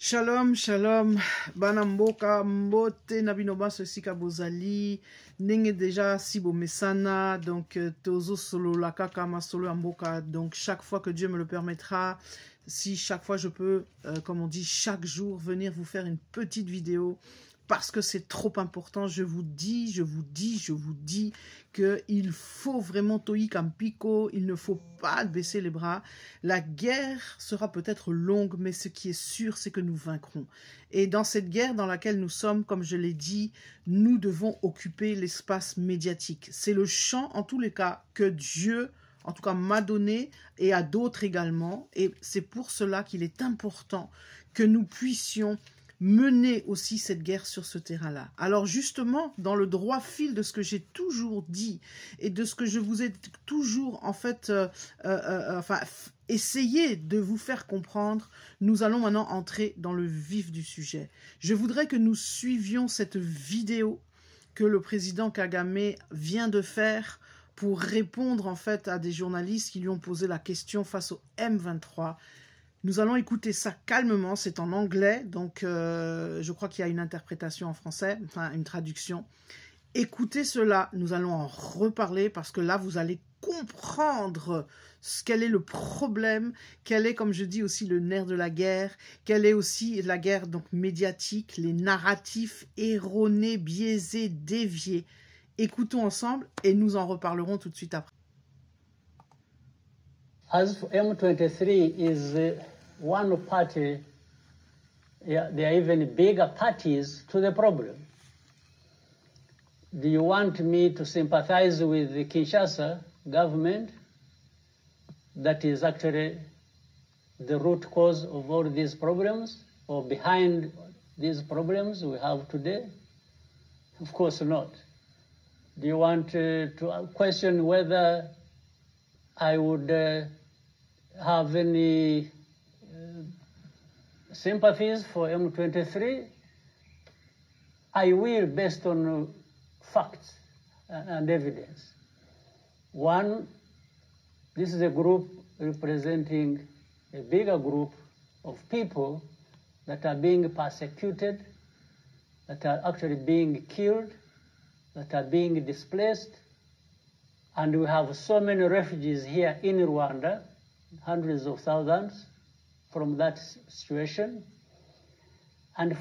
Shalom, shalom, banamboka, mbote, nabinoba, sika bozali, nenge déjà si mesana, donc tozo solo la kaka ma solo amboka, donc chaque fois que Dieu me le permettra, si chaque fois je peux, comme on dit, chaque jour venir vous faire une petite vidéo, parce que c'est trop important, je vous dis qu'il faut vraiment toïk en pico, il ne faut pas baisser les bras. La guerre sera peut-être longue, mais ce qui est sûr, c'est que nous vaincrons. Et dans cette guerre dans laquelle nous sommes, comme je l'ai dit, nous devons occuper l'espace médiatique. C'est le champ, en tous les cas, que Dieu, en tout cas, m'a donné, et à d'autres également. Et c'est pour cela qu'il est important que nous puissions mener aussi cette guerre sur ce terrain-là. Alors justement, dans le droit fil de ce que j'ai toujours dit et de ce que je vous ai toujours en fait essayé de vous faire comprendre, nous allons maintenant entrer dans le vif du sujet. Je voudrais que nous suivions cette vidéo que le président Kagame vient de faire pour répondre en fait à des journalistes qui lui ont posé la question face au M23. Nous allons écouter ça calmement, c'est en anglais, donc je crois qu'il y a une interprétation en français, enfin une traduction. Écoutez cela, nous allons en reparler parce que là, vous allez comprendre quel est le problème, quel est, comme je dis aussi, le nerf de la guerre, quelle est aussi la guerre donc médiatique, les narratifs erronés, biaisés, déviés. Écoutons ensemble et nous en reparlerons tout de suite après. As for M23 is one party, there are even bigger parties to the problem. Do you want me to sympathize with the Kinshasa government that is actually the root cause of all these problems or behind these problems we have today? Of course not. Do you want to question whether I would have any sympathies for M23? I will, based on facts and evidence. One, this is a group representing a bigger group of people that are being persecuted, that are actually being killed, that are being displaced. And we have so many refugees here in Rwanda, hundreds of thousands from that situation. And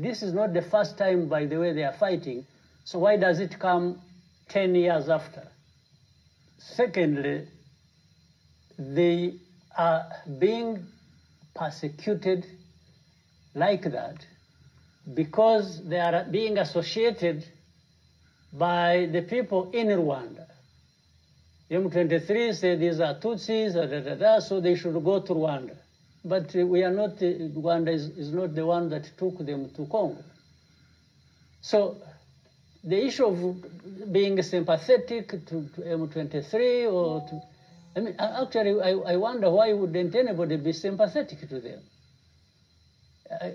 this is not the first time, by the way, they are fighting. So why does it come 10 years after? Secondly, they are being persecuted like that because they are being associated by the people in Rwanda. M23 said these are Tutsis, so they should go to Rwanda. But we are not, Rwanda is not the one that took them to Congo. So the issue of being sympathetic to M23 or to, I mean, actually, I wonder why wouldn't anybody be sympathetic to them?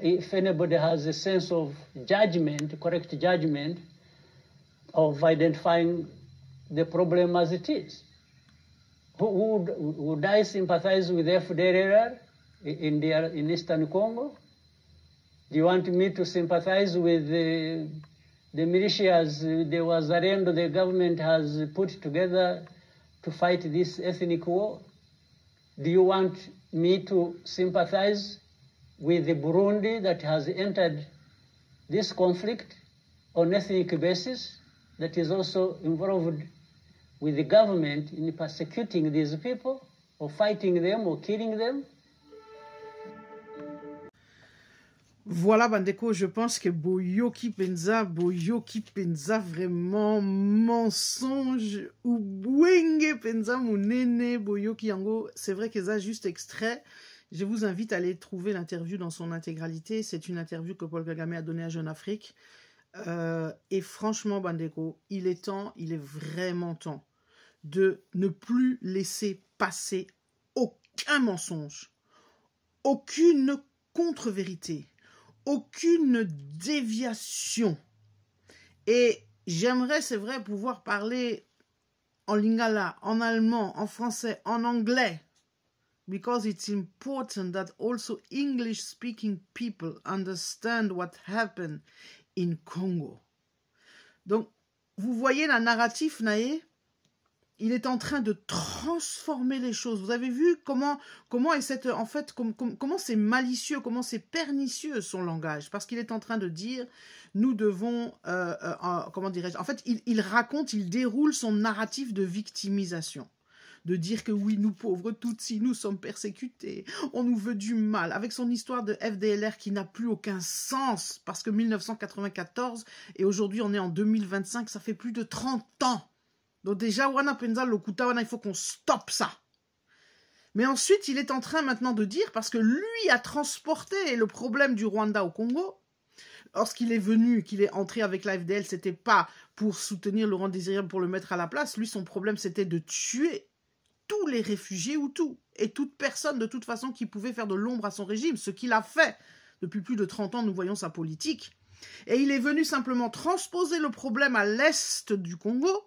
If anybody has a sense of judgment, correct judgment, of identifying the problem as it is. Would I sympathize with FDLR in Eastern Congo? Do you want me to sympathize with the militias the Wazalendo the government has put together to fight this ethnic war? Do you want me to sympathize with the Burundi that has entered this conflict on ethnic basis, that is also involved with the government in persecuting these people, or fighting them, or killing them? Voilà, Bandeko, je pense que Boyoki Penza vraiment mensonge, ou Bwenge Penza Mounene, Boyoki Yango, c'est vrai que ça juste extrait. Je vous invite à aller trouver l'interview dans son intégralité. C'est une interview que Paul Kagame a donnée à Jeune Afrique. Et franchement, Bandeko, il est vraiment temps de ne plus laisser passer aucun mensonge, aucune contre-vérité, aucune déviation. Et j'aimerais, c'est vrai, pouvoir parler en lingala, en allemand, en français, en anglais. because it's important that also English-speaking people understand what happened in Congo. Donc, vous voyez la narrative, Naé, il est en train de transformer les choses. Vous avez vu comment est cette, en fait, comment c'est malicieux, comment c'est pernicieux son langage, parce qu'il est en train de dire, nous devons, comment dirais-je, en fait, il raconte, il déroule son narratif de victimisation. De dire que oui, nous pauvres Tutsis, nous sommes persécutés, on nous veut du mal, avec son histoire de FDLR qui n'a plus aucun sens, parce que 1994, et aujourd'hui on est en 2025, ça fait plus de 30 ans. Donc déjà, Wana Penza Lokuta, il faut qu'on stoppe ça. Mais ensuite, il est en train maintenant de dire, parce que lui a transporté le problème du Rwanda au Congo, lorsqu'il est venu, qu'il est entré avec la FDL, c'était pas pour soutenir Laurent Désiré, pour le mettre à la place, lui son problème c'était de tuer tous les réfugiés Hutus et toute personne de toute façon qui pouvait faire de l'ombre à son régime, ce qu'il a fait depuis plus de 30 ans, nous voyons sa politique. Et il est venu simplement transposer le problème à l'est du Congo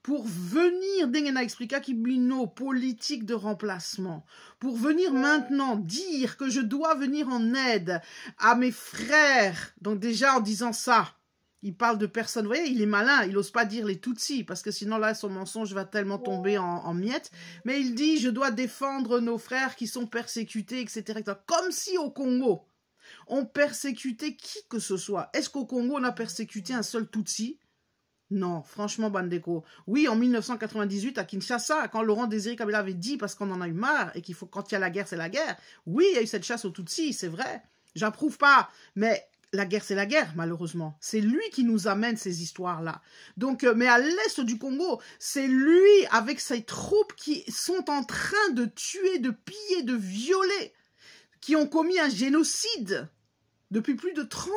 pour venir, Dengena expliqua Kibino, politique de remplacement, pour venir maintenant dire que je dois venir en aide à mes frères. Donc déjà en disant ça, il parle de personnes, vous voyez, il est malin, il n'ose pas dire les Tutsis, parce que sinon là, son mensonge va tellement tomber en miettes. Mais il dit, je dois défendre nos frères qui sont persécutés, etc. Comme si au Congo, on persécutait qui que ce soit. Est-ce qu'au Congo, on a persécuté un seul Tutsi? Non, franchement, Bandeko. Oui, en 1998, à Kinshasa, quand Laurent Désiré Kabila avait dit, parce qu'on en a eu marre, et qu'il faut, quand il y a la guerre, c'est la guerre. Oui, il y a eu cette chasse aux Tutsis, c'est vrai. J'approuve pas, mais la guerre, c'est la guerre, malheureusement. C'est lui qui nous amène ces histoires-là. Donc, mais à l'est du Congo, c'est lui, avec ses troupes, qui sont en train de tuer, de piller, de violer, qui ont commis un génocide. Depuis plus de 30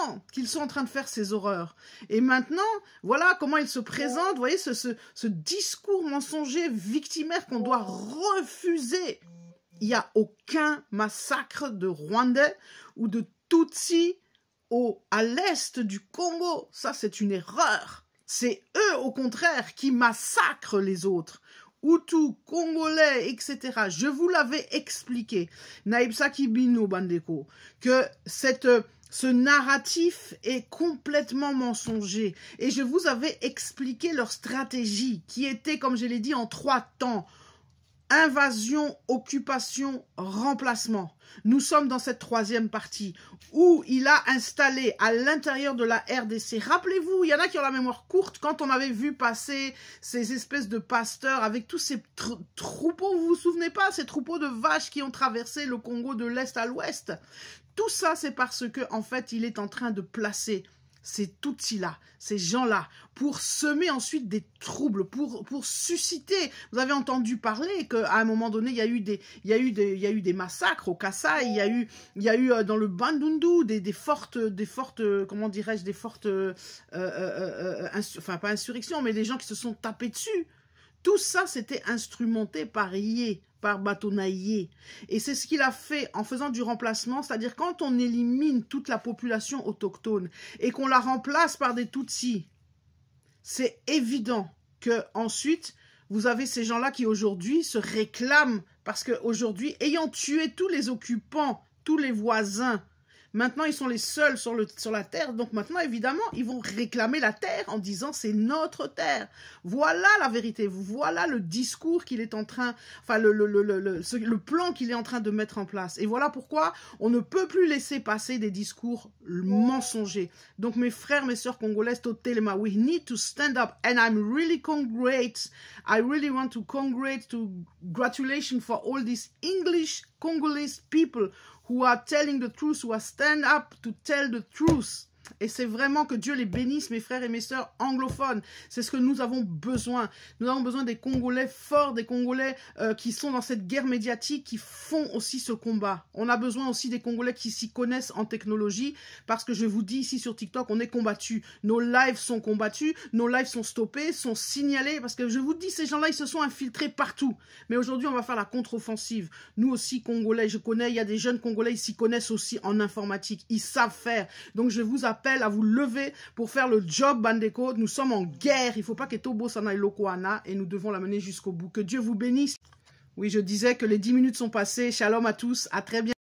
ans qu'ils sont en train de faire ces horreurs. Et maintenant, voilà comment ils se présentent. Vous voyez, ce discours mensonger, victimaire qu'on doit refuser. Il n'y a aucun massacre de Rwandais ou de Tutsis à l'est du Congo. Ça, c'est une erreur. C'est eux, au contraire, qui massacrent les autres. Hutus, Congolais, etc. Je vous l'avais expliqué, Naïbsa Kibino Bandeko, que ce narratif est complètement mensonger. Et je vous avais expliqué leur stratégie, qui était, comme je l'ai dit, en 3 temps. Invasion, occupation, remplacement. Nous sommes dans cette 3e partie où il a installé à l'intérieur de la RDC. Rappelez-vous, il y en a qui ont la mémoire courte, quand on avait vu passer ces espèces de pasteurs avec tous ces troupeaux, vous vous souvenez pas, ces troupeaux de vaches qui ont traversé le Congo de l'Est à l'Ouest. Tout ça, c'est parce que, en fait, il est en train de placer ces Tutsis-là, ces gens-là, pour semer ensuite des troubles, pour susciter. Vous avez entendu parler qu'à un moment donné, il y a eu des massacres au Kassai, il y a eu dans le Bandundu des fortes, comment dirais-je, des fortes, enfin pas insurrections, mais des gens qui se sont tapés dessus. Tout ça, c'était instrumenté par Yé, par Batonaïé. Et c'est ce qu'il a fait en faisant du remplacement, c'est-à-dire quand on élimine toute la population autochtone et qu'on la remplace par des Tutsis, c'est évident que ensuite vous avez ces gens-là qui aujourd'hui se réclament parce qu'aujourd'hui, ayant tué tous les occupants, tous les voisins, maintenant, ils sont les seuls sur la terre. Donc maintenant, évidemment, ils vont réclamer la terre en disant c'est notre terre. Voilà la vérité. Voilà le discours qu'il est en train, enfin le plan qu'il est en train de mettre en place. Et voilà pourquoi on ne peut plus laisser passer des discours mensongers. Donc mes frères, mes sœurs congolaises, we need to stand up. And I'm really congratulating. I really want to congratulations for all these English Congolese people who are telling the truth, who are stand up to tell the truth. Et c'est vraiment que Dieu les bénisse, mes frères et mes sœurs anglophones. C'est ce que nous avons besoin. Nous avons besoin des Congolais forts, des Congolais qui sont dans cette guerre médiatique, qui font aussi ce combat. On a besoin aussi des Congolais qui s'y connaissent en technologie, parce que je vous dis ici sur TikTok, on est combattus. Nos lives sont combattus, nos lives sont stoppés, sont signalés, parce que je vous dis, ces gens-là, ils se sont infiltrés partout. Mais aujourd'hui, on va faire la contre-offensive. Nous aussi, Congolais, je connais, il y a des jeunes Congolais, ils s'y connaissent aussi en informatique. Ils savent faire. Donc, je vous appelle à vous lever pour faire le job, Bandeko. Nous sommes en guerre. Il ne faut pas que Tobo s'en aille lokoana et nous devons la mener jusqu'au bout. Que Dieu vous bénisse. Oui, je disais que les 10 minutes sont passées. Shalom à tous, à très bientôt.